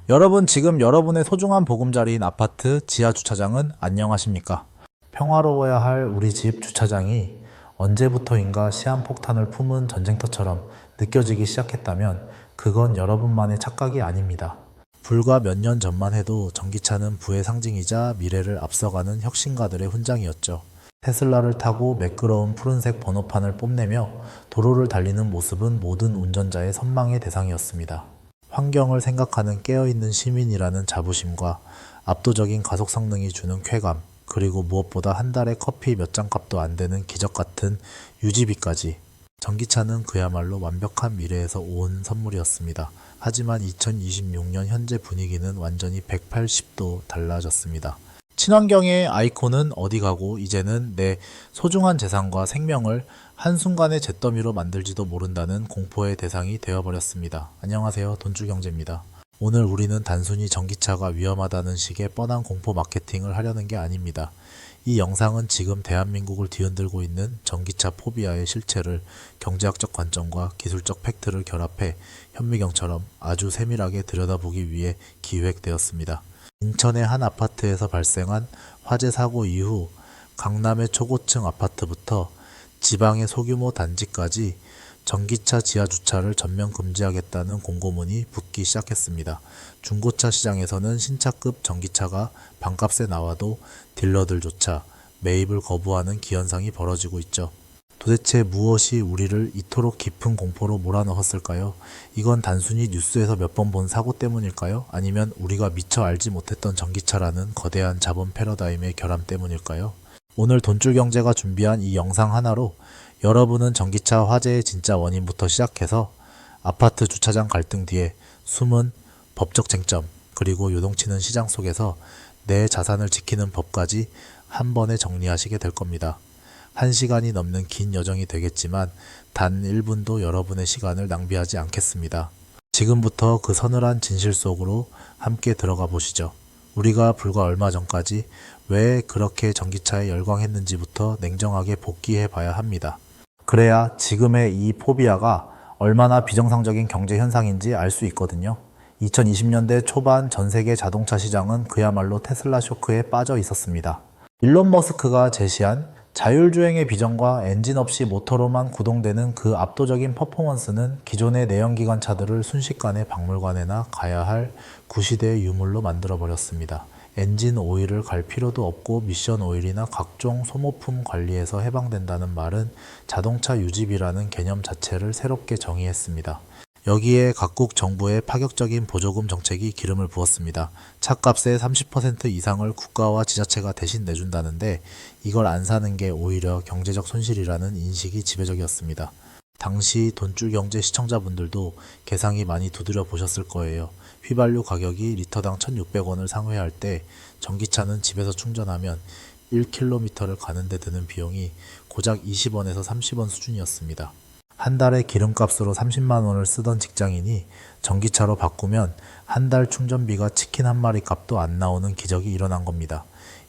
여러분, 지금 여러분의 소중한 보금자리인 아파트 지하 주차장은 안녕하십니까? 평화로워야 할 우리 집 주차장이 언제부터인가 시한폭탄을 품은 전쟁터처럼 느껴지기 시작했다면 그건 여러분만의 착각이 아닙니다. 불과 몇 년 전만 해도 전기차는 부의 상징이자 미래를 앞서가는 혁신가들의 훈장이었죠. 테슬라를 타고 매끄러운 푸른색 번호판을 뽐내며 도로를 달리는 모습은 모든 운전자의 선망의 대상이었습니다. 환경을 생각하는 깨어있는 시민이라는 자부심과 압도적인 가속 성능이 주는 쾌감, 그리고 무엇보다 한 달에 커피 몇 잔 값도 안 되는 기적 같은 유지비까지. 전기차는 그야말로 완벽한 미래에서 온 선물이었습니다. 하지만 2026년 현재 분위기는 완전히 180도 달라졌습니다. 친환경의 아이콘은 어디 가고 이제는 내 소중한 재산과 생명을 한순간에 잿더미로 만들지도 모른다는 공포의 대상이 되어버렸습니다. 안녕하세요, 돈줄경제입니다. 오늘 우리는 단순히 전기차가 위험하다는 식의 뻔한 공포 마케팅을 하려는 게 아닙니다. 이 영상은 지금 대한민국을 뒤흔들고 있는 전기차 포비아의 실체를 경제학적 관점과 기술적 팩트를 결합해 현미경처럼 아주 세밀하게 들여다보기 위해 기획되었습니다. 인천의 한 아파트에서 발생한 화재 사고 이후 강남의 초고층 아파트부터 지방의 소규모 단지까지 전기차 지하 주차를 전면 금지하겠다는 공고문이 붙기 시작했습니다. 중고차 시장에서는 신차급 전기차가 반값에 나와도 딜러들조차 매입을 거부하는 기현상이 벌어지고 있죠. 도대체 무엇이 우리를 이토록 깊은 공포로 몰아넣었을까요? 이건 단순히 뉴스에서 몇 번 본 사고 때문일까요? 아니면 우리가 미처 알지 못했던 전기차라는 거대한 자본 패러다임의 결함 때문일까요? 오늘 돈줄경제가 준비한 이 영상 하나로 여러분은 전기차 화재의 진짜 원인부터 시작해서 아파트 주차장 갈등 뒤에 숨은 법적 쟁점, 그리고 요동치는 시장 속에서 내 자산을 지키는 법까지 한 번에 정리하시게 될 겁니다. 1시간이 넘는 긴 여정이 되겠지만 단 1분도 여러분의 시간을 낭비하지 않겠습니다. 지금부터 그 서늘한 진실 속으로 함께 들어가 보시죠. 우리가 불과 얼마 전까지 왜 그렇게 전기차에 열광했는지부터 냉정하게 복귀해 봐야 합니다. 그래야 지금의 이 포비아가 얼마나 비정상적인 경제 현상인지 알 수 있거든요. 2020년대 초반 전 세계 자동차 시장은 그야말로 테슬라 쇼크에 빠져 있었습니다. 일론 머스크가 제시한 자율주행의 비전과 엔진 없이 모터로만 구동되는 그 압도적인 퍼포먼스는 기존의 내연기관 차들을 순식간에 박물관에나 가야 할 구시대의 유물로 만들어버렸습니다. 엔진 오일을 갈 필요도 없고 미션 오일이나 각종 소모품 관리에서 해방된다는 말은 자동차 유지비라는 개념 자체를 새롭게 정의했습니다. 여기에 각국 정부의 파격적인 보조금 정책이 기름을 부었습니다. 차값의 30% 이상을 국가와 지자체가 대신 내준다는데 이걸 안 사는 게 오히려 경제적 손실이라는 인식이 지배적이었습니다. 당시 돈줄경제 시청자분들도 개상이 많이 두드려 보셨을 거예요. 휘발유 가격이 리터당 1,600원을 상회할 때 전기차는 집에서 충전하면 1km를 가는데 드는 비용이 고작 20원에서 30원 수준이었습니다. 한 달에 기름값으로 30만 원을 쓰던 직장인이 전기차로 바꾸면 한 달 충전비가 치킨 한 마리 값도 안 나오는 기적이 일어난 겁니다.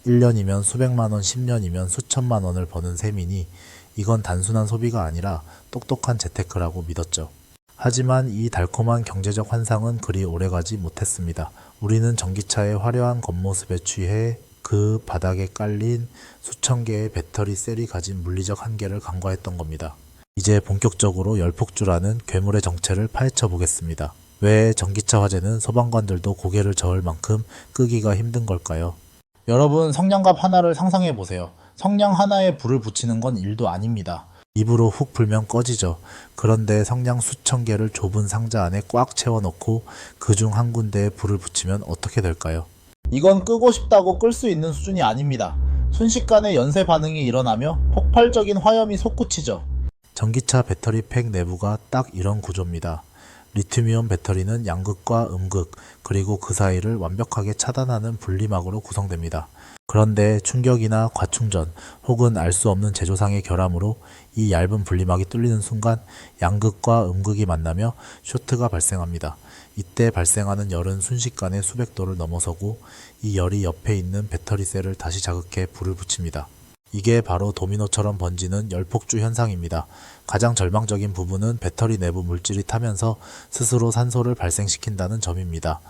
1년이면 수백만 원, 10년이면 수천만 원을 버는 셈이니 이건 단순한 소비가 아니라 똑똑한 재테크라고 믿었죠. 하지만 이 달콤한 경제적 환상은 그리 오래가지 못했습니다. 우리는 전기차의 화려한 겉모습에 취해 그 바닥에 깔린 수천 개의 배터리 셀이 가진 물리적 한계를 간과했던 겁니다. 이제 본격적으로 열폭주라는 괴물의 정체를 파헤쳐 보겠습니다. 왜 전기차 화재는 소방관들도 고개를 저을 만큼 끄기가 힘든 걸까요? 여러분, 성냥갑 하나를 상상해 보세요. 성냥 하나에 불을 붙이는 건 일도 아닙니다. 입으로 훅 불면 꺼지죠. 그런데 성냥 수천 개를 좁은 상자 안에 꽉 채워넣고 그중 한 군데에 불을 붙이면 어떻게 될까요? 이건 끄고 싶다고 끌 수 있는 수준이 아닙니다. 순식간에 연쇄 반응이 일어나며 폭발적인 화염이 솟구치죠. 전기차 배터리 팩 내부가 딱 이런 구조입니다. 리튬이온 배터리는 양극과 음극, 그리고 그 사이를 완벽하게 차단하는 분리막으로 구성됩니다. 그런데 충격이나 과충전 혹은 알 수 없는 제조상의 결함으로 이 얇은 분리막이 뚫리는 순간 양극과 음극이 만나며 쇼트가 발생합니다. 이때 발생하는 열은 순식간에 수백 도를 넘어서고 이 열이 옆에 있는 배터리 셀을 다시 자극해 불을 붙입니다. 이게 바로 도미노처럼 번지는 열폭주 현상입니다. 가장 절망적인 부분은 배터리 내부 물질이 타면서 스스로 산소를 발생시킨다는 점입니다.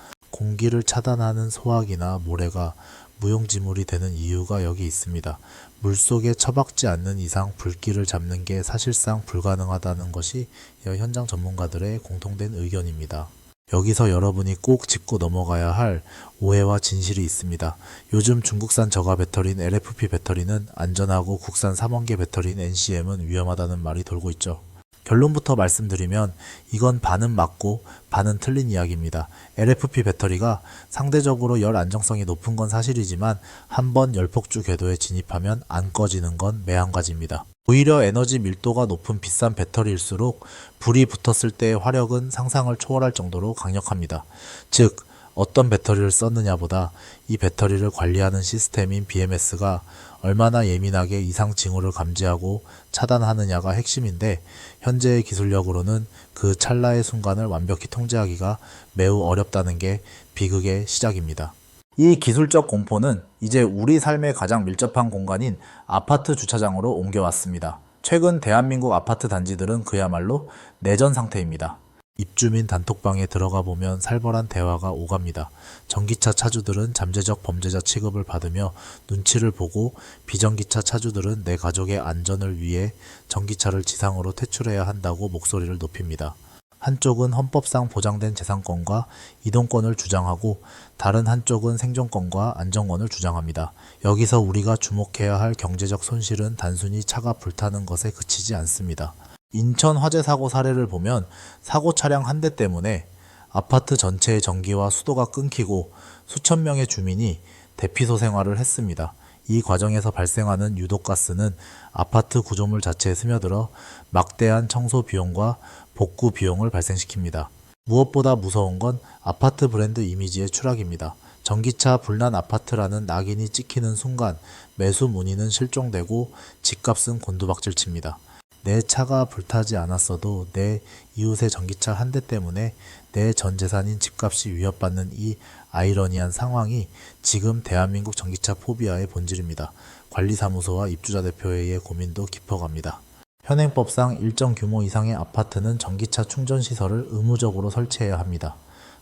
공기를 차단하는 소화기나 모래가 무용지물이 되는 이유가 여기 있습니다. 물속에 처박지 않는 이상 불길을 잡는 게 사실상 불가능하다는 것이 현장 전문가들의 공통된 의견입니다. 여기서 여러분이 꼭 짚고 넘어가야 할 오해와 진실이 있습니다. 요즘 중국산 저가 배터리인 LFP 배터리는 안전하고 국산 3원계 배터리인 NCM은 위험하다는 말이 돌고 있죠. 결론부터 말씀드리면 이건 반은 맞고 반은 틀린 이야기입니다. LFP 배터리가 상대적으로 열 안정성이 높은 건 사실이지만 한번 열폭주 궤도에 진입하면 안 꺼지는 건 매한가지입니다. 오히려 에너지 밀도가 높은 비싼 배터리일수록 불이 붙었을 때의 화력은 상상을 초월할 정도로 강력합니다. 즉, 어떤 배터리를 썼느냐보다 이 배터리를 관리하는 시스템인 BMS가 얼마나 예민하게 이상 징후를 감지하고 차단하느냐가 핵심인데, 현재의 기술력으로는 그 찰나의 순간을 완벽히 통제하기가 매우 어렵다는 게 비극의 시작입니다. 이 기술적 공포는 이제 우리 삶에 가장 밀접한 공간인 아파트 주차장으로 옮겨왔습니다. 최근 대한민국 아파트 단지들은 그야말로 내전 상태입니다. 입주민 단톡방에 들어가 보면 살벌한 대화가 오갑니다. 전기차 차주들은 잠재적 범죄자 취급을 받으며 눈치를 보고, 비전기차 차주들은 내 가족의 안전을 위해 전기차를 지상으로 퇴출해야 한다고 목소리를 높입니다. 한쪽은 헌법상 보장된 재산권과 이동권을 주장하고, 다른 한쪽은 생존권과 안전권을 주장합니다. 여기서 우리가 주목해야 할 경제적 손실은 단순히 차가 불타는 것에 그치지 않습니다. 인천 화재 사고 사례를 보면 사고 차량 한 대 때문에 아파트 전체의 전기와 수도가 끊기고 수천 명의 주민이 대피소 생활을 했습니다. 이 과정에서 발생하는 유독가스는 아파트 구조물 자체에 스며들어 막대한 청소 비용과 복구 비용을 발생시킵니다. 무엇보다 무서운 건 아파트 브랜드 이미지의 추락입니다. 전기차 불난 아파트라는 낙인이 찍히는 순간 매수 문의는 실종되고 집값은 곤두박질칩니다. 내 차가 불타지 않았어도 내 이웃의 전기차 한 대 때문에 내 전 재산인 집값이 위협받는 이 아이러니한 상황이 지금 대한민국 전기차 포비아의 본질입니다. 관리사무소와 입주자 대표회의 고민도 깊어갑니다. 현행법상 일정 규모 이상의 아파트는 전기차 충전 시설을 의무적으로 설치해야 합니다.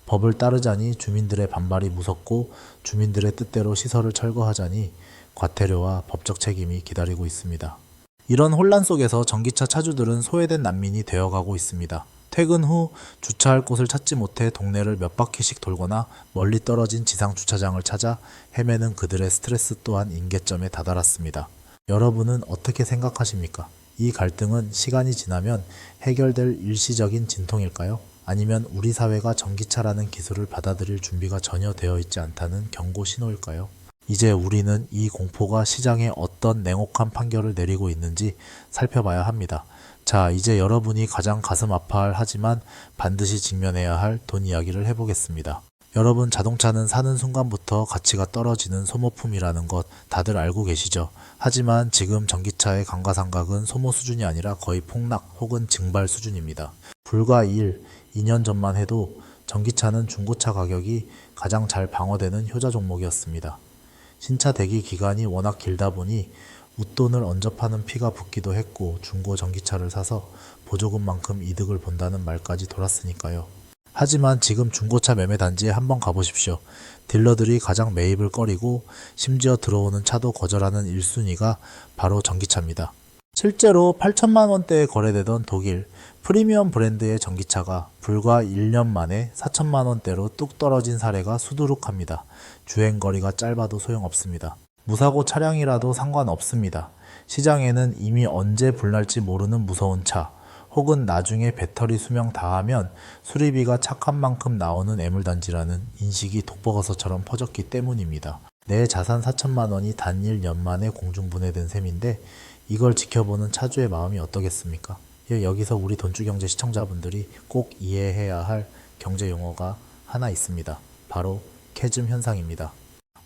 법을 따르자니 주민들의 반발이 무섭고, 주민들의 뜻대로 시설을 철거하자니 과태료와 법적 책임이 기다리고 있습니다. 이런 혼란 속에서 전기차 차주들은 소외된 난민이 되어가고 있습니다. 퇴근 후 주차할 곳을 찾지 못해 동네를 몇 바퀴씩 돌거나 멀리 떨어진 지상 주차장을 찾아 헤매는 그들의 스트레스 또한 임계점에 다다랐습니다. 여러분은 어떻게 생각하십니까? 이 갈등은 시간이 지나면 해결될 일시적인 진통일까요? 아니면 우리 사회가 전기차라는 기술을 받아들일 준비가 전혀 되어 있지 않다는 경고 신호일까요? 이제 우리는 이 공포가 시장에 어떤 냉혹한 판결을 내리고 있는지 살펴봐야 합니다. 자, 이제 여러분이 가장 가슴 아파할 하지만 반드시 직면해야 할 돈 이야기를 해보겠습니다. 여러분, 자동차는 사는 순간부터 가치가 떨어지는 소모품이라는 것 다들 알고 계시죠? 하지만 지금 전기차의 감가상각은 소모 수준이 아니라 거의 폭락 혹은 증발 수준입니다. 불과 2년 전만 해도 전기차는 중고차 가격이 가장 잘 방어되는 효자 종목이었습니다. 신차 대기 기간이 워낙 길다 보니 웃돈을 얹어 파는 피가 붓기도 했고, 중고 전기차를 사서 보조금만큼 이득을 본다는 말까지 돌았으니까요. 하지만 지금 중고차 매매 단지에 한번 가보십시오. 딜러들이 가장 매입을 꺼리고 심지어 들어오는 차도 거절하는 1순위가 바로 전기차입니다. 실제로 8천만 원대에 거래되던 독일 프리미엄 브랜드의 전기차가 불과 1년 만에 4천만 원대로 뚝 떨어진 사례가 수두룩합니다. 주행거리가 짧아도 소용없습니다. 무사고 차량이라도 상관없습니다. 시장에는 이미 언제 불날지 모르는 무서운 차, 혹은 나중에 배터리 수명 다하면 수리비가 착한 만큼 나오는 애물단지라는 인식이 독버섯처럼 퍼졌기 때문입니다. 내 자산 4천만 원이 단 1년 만에 공중분해된 셈인데 이걸 지켜보는 차주의 마음이 어떠겠습니까? 여기서 우리 돈주경제 시청자분들이 꼭 이해해야 할 경제 용어가 하나 있습니다. 바로 캐즘 현상입니다.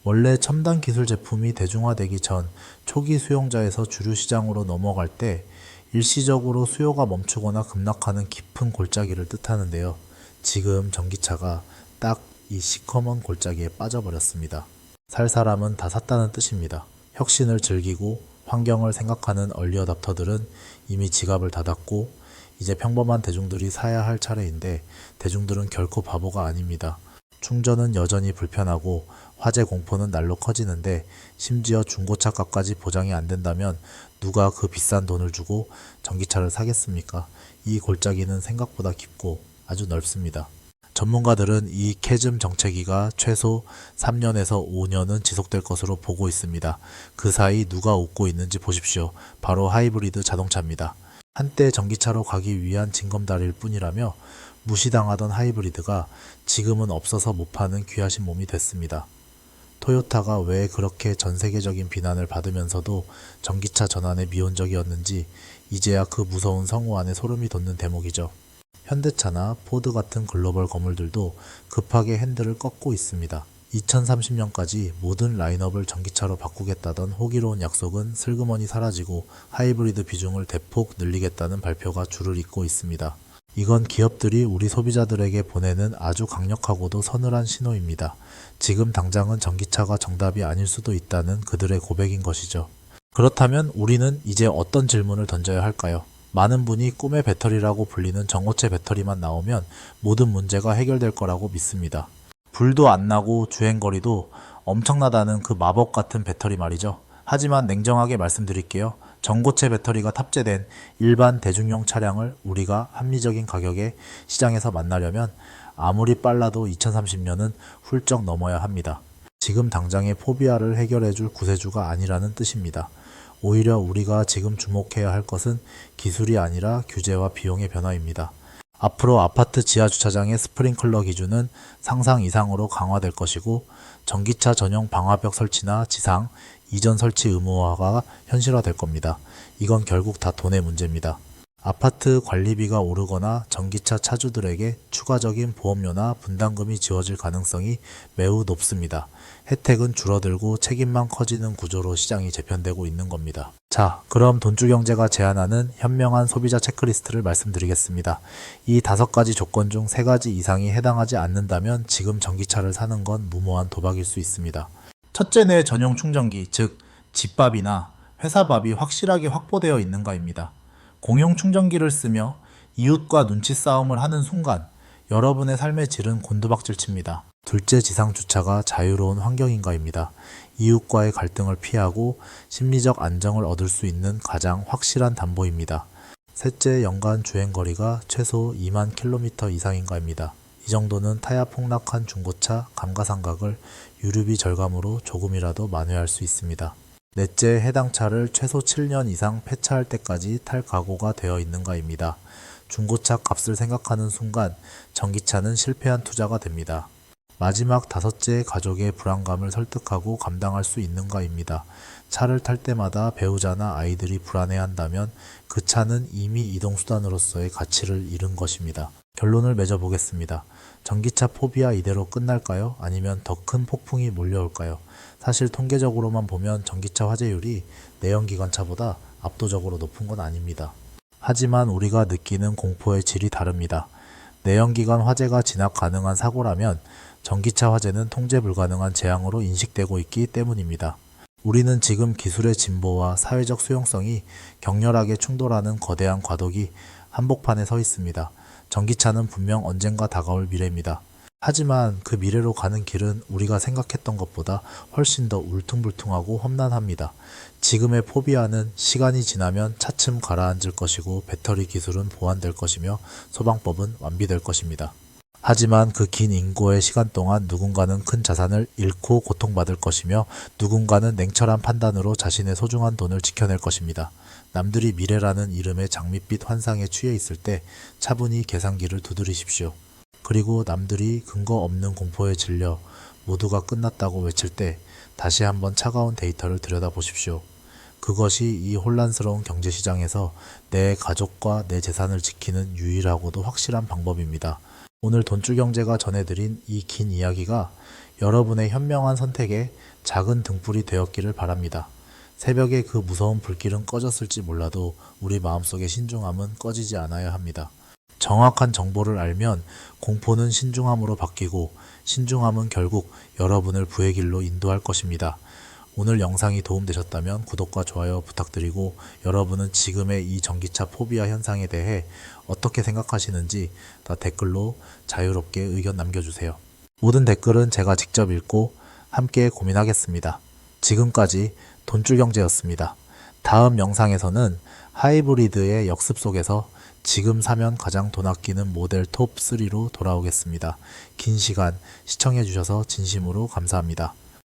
원래 첨단 기술 제품이 대중화되기 전 초기 수용자에서 주류 시장으로 넘어갈 때 일시적으로 수요가 멈추거나 급락하는 깊은 골짜기를 뜻하는데요. 지금 전기차가 딱 이 시커먼 골짜기에 빠져버렸습니다. 살 사람은 다 샀다는 뜻입니다. 혁신을 즐기고 환경을 생각하는 얼리어답터들은 이미 지갑을 닫았고 이제 평범한 대중들이 사야 할 차례인데 대중들은 결코 바보가 아닙니다. 충전은 여전히 불편하고 화재 공포는 날로 커지는데 심지어 중고차값까지 보장이 안 된다면 누가 그 비싼 돈을 주고 전기차를 사겠습니까? 이 골짜기는 생각보다 깊고 아주 넓습니다. 전문가들은 이 캐즘 정체기가 최소 3년에서 5년은 지속될 것으로 보고 있습니다. 그 사이 누가 웃고 있는지 보십시오. 바로 하이브리드 자동차입니다. 한때 전기차로 가기 위한 징검다리일 뿐이라며 무시당하던 하이브리드가 지금은 없어서 못 파는 귀하신 몸이 됐습니다. 토요타가 왜 그렇게 전 세계적인 비난을 받으면서도 전기차 전환에 미온적이었는지 이제야 그 무서운 성우 안에 소름이 돋는 대목이죠. 현대차나 포드 같은 글로벌 거물들도 급하게 핸들을 꺾고 있습니다. 2030년까지 모든 라인업을 전기차로 바꾸겠다던 호기로운 약속은 슬그머니 사라지고 하이브리드 비중을 대폭 늘리겠다는 발표가 줄을 잇고 있습니다. 이건 기업들이 우리 소비자들에게 보내는 아주 강력하고도 서늘한 신호입니다. 지금 당장은 전기차가 정답이 아닐 수도 있다는 그들의 고백인 것이죠. 그렇다면 우리는 이제 어떤 질문을 던져야 할까요? 많은 분이 꿈의 배터리라고 불리는 전고체 배터리만 나오면 모든 문제가 해결될 거라고 믿습니다. 불도 안 나고 주행거리도 엄청나다는 그 마법 같은 배터리 말이죠. 하지만 냉정하게 말씀드릴게요. 전고체 배터리가 탑재된 일반 대중용 차량을 우리가 합리적인 가격에 시장에서 만나려면 아무리 빨라도 2030년은 훌쩍 넘어야 합니다. 지금 당장의 포비아를 해결해줄 구세주가 아니라는 뜻입니다. 오히려 우리가 지금 주목해야 할 것은 기술이 아니라 규제와 비용의 변화입니다. 앞으로 아파트 지하 주차장의 스프링클러 기준은 상상 이상으로 강화될 것이고 전기차 전용 방화벽 설치나 지상, 이전 설치 의무화가 현실화될 겁니다. 이건 결국 다 돈의 문제입니다. 아파트 관리비가 오르거나 전기차 차주들에게 추가적인 보험료나 분담금이 지워질 가능성이 매우 높습니다. 혜택은 줄어들고 책임만 커지는 구조로 시장이 재편되고 있는 겁니다. 자, 그럼 돈주경제가 제안하는 현명한 소비자 체크리스트를 말씀드리겠습니다. 이 5가지 조건 중 3가지 이상이 해당하지 않는다면 지금 전기차를 사는 건 무모한 도박일 수 있습니다. 첫째, 내 전용 충전기, 즉 집밥이나 회사밥이 확실하게 확보되어 있는가입니다. 공용 충전기를 쓰며 이웃과 눈치 싸움을 하는 순간 여러분의 삶의 질은 곤두박질 칩니다. 둘째, 지상 주차가 자유로운 환경인가입니다. 이웃과의 갈등을 피하고 심리적 안정을 얻을 수 있는 가장 확실한 담보입니다. 셋째, 연간 주행거리가 최소 2만 킬로미터 이상인가입니다. 이 정도는 타야 폭락한 중고차 감가상각을 유류비 절감으로 조금이라도 만회할 수 있습니다. 넷째, 해당 차를 최소 7년 이상 폐차할 때까지 탈 각오가 되어 있는가입니다. 중고차 값을 생각하는 순간 전기차는 실패한 투자가 됩니다. 마지막 5째, 가족의 불안감을 설득하고 감당할 수 있는가입니다. 차를 탈 때마다 배우자나 아이들이 불안해한다면 그 차는 이미 이동수단으로서의 가치를 잃은 것입니다. 결론을 맺어보겠습니다. 전기차 포비아 이대로 끝날까요? 아니면 더 큰 폭풍이 몰려올까요? 사실 통계적으로만 보면 전기차 화재율이 내연기관차보다 압도적으로 높은 건 아닙니다. 하지만 우리가 느끼는 공포의 질이 다릅니다. 내연기관 화재가 진압 가능한 사고라면 전기차 화재는 통제 불가능한 재앙으로 인식되고 있기 때문입니다. 우리는 지금 기술의 진보와 사회적 수용성이 격렬하게 충돌하는 거대한 과도기 한복판에 서 있습니다. 전기차는 분명 언젠가 다가올 미래입니다. 하지만 그 미래로 가는 길은 우리가 생각했던 것보다 훨씬 더 울퉁불퉁하고 험난합니다. 지금의 포비아는 시간이 지나면 차츰 가라앉을 것이고 배터리 기술은 보완될 것이며 소방법은 완비될 것입니다. 하지만 그 긴 인고의 시간 동안 누군가는 큰 자산을 잃고 고통받을 것이며 누군가는 냉철한 판단으로 자신의 소중한 돈을 지켜낼 것입니다. 남들이 미래라는 이름의 장밋빛 환상에 취해 있을 때 차분히 계산기를 두드리십시오. 그리고 남들이 근거 없는 공포에 질려 모두가 끝났다고 외칠 때 다시 한번 차가운 데이터를 들여다보십시오. 그것이 이 혼란스러운 경제시장에서 내 가족과 내 재산을 지키는 유일하고도 확실한 방법입니다. 오늘 돈주경제가 전해드린 이 긴 이야기가 여러분의 현명한 선택에 작은 등불이 되었기를 바랍니다. 새벽에 그 무서운 불길은 꺼졌을지 몰라도 우리 마음속의 신중함은 꺼지지 않아야 합니다. 정확한 정보를 알면 공포는 신중함으로 바뀌고 신중함은 결국 여러분을 부의 길로 인도할 것입니다. 오늘 영상이 도움되셨다면 구독과 좋아요 부탁드리고 여러분은 지금의 이 전기차 포비아 현상에 대해 어떻게 생각하시는지 다 댓글로 자유롭게 의견 남겨주세요. 모든 댓글은 제가 직접 읽고 함께 고민하겠습니다. 지금까지 돈줄경제였습니다. 다음 영상에서는 하이브리드의 역습 속에서 지금 사면 가장 돈 아끼는 모델 톱3로 돌아오겠습니다. 긴 시간 시청해주셔서 진심으로 감사합니다.